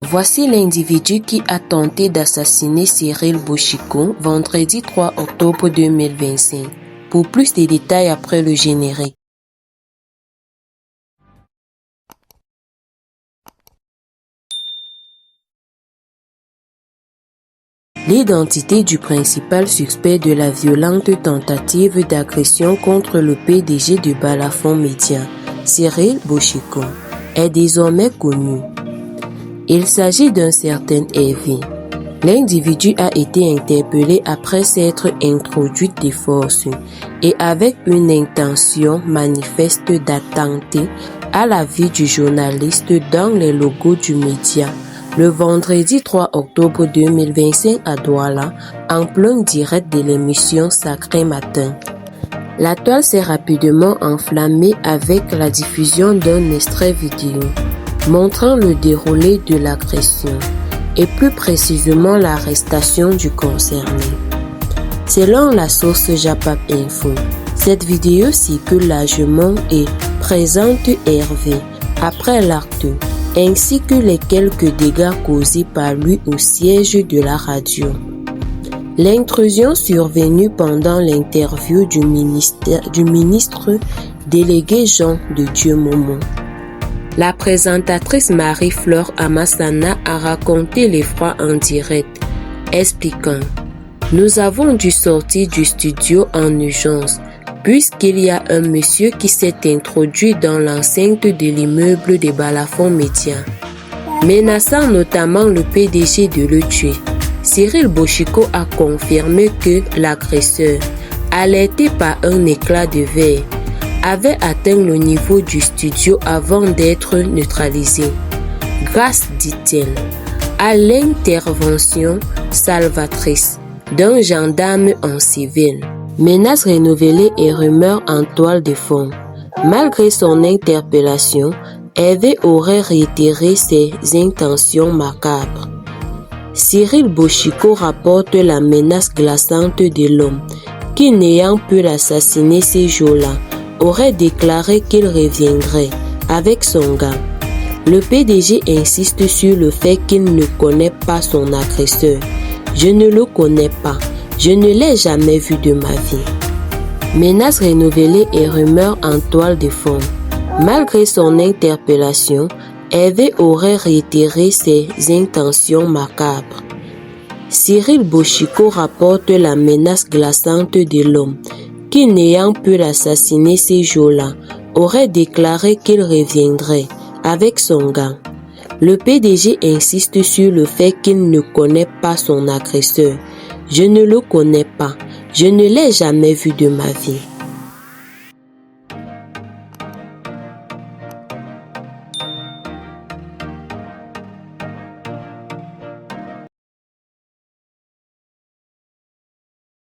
Voici l'individu qui a tenté d'assassiner Cyril Boshiko vendredi 3 octobre 2025. Pour plus de détails après le générique. L'identité du principal suspect de la violente tentative d'agression contre le PDG de Balafon Média, Cyril Boshiko, est désormais connue. Il s'agit d'un certain Hervé. L'individu a été interpellé après s'être introduit de force et avec une intention manifeste d'attenter à la vie du journaliste dans les locaux du média le vendredi 3 octobre 2025 à Douala, en plein direct de l'émission Sacré Matin. La toile s'est rapidement enflammée avec la diffusion d'un extrait vidéo montrant le déroulé de l'agression et plus précisément l'arrestation du concerné. Selon la source Japap Info, cette vidéo circule largement et présente Hervé après l'acte, ainsi que les quelques dégâts causés par lui au siège de la radio. L'intrusion survenue pendant l'interview du ministre délégué Jean de Dieu Momo. La présentatrice Marie-Fleur Amassana a raconté l'effroi en direct, expliquant « Nous avons dû sortir du studio en urgence, puisqu'il y a un monsieur qui s'est introduit dans l'enceinte de l'immeuble de Balafon Média, menaçant notamment le PDG de le tuer. Cyril Boshiko a confirmé que l'agresseur, alerté par un éclat de verre, avait atteint le niveau du studio avant d'être neutralisé, grâce, dit-elle, à l'intervention salvatrice d'un gendarme en civil. Menaces renouvelées et rumeurs en toile de fond. Malgré son interpellation, Hervé aurait réitéré ses intentions macabres. Cyril Boshiko rapporte la menace glaçante de l'homme qui, n'ayant pu l'assassiner ces jours-là, aurait déclaré qu'il reviendrait avec son gars. Le PDG insiste sur le fait qu'il ne connaît pas son agresseur. Je ne le connais pas. Je ne l'ai jamais vu de ma vie. Menaces renouvelées et rumeurs en toile de fond. Malgré son interpellation, Hervé aurait réitéré ses intentions macabres. Cyril Boshiko rapporte la menace glaçante de l'homme qui, n'ayant pu l'assassiner ces jours-là, aurait déclaré qu'il reviendrait avec son gars. Le PDG insiste sur le fait qu'il ne connaît pas son agresseur. Je ne le connais pas. Je ne l'ai jamais vu de ma vie.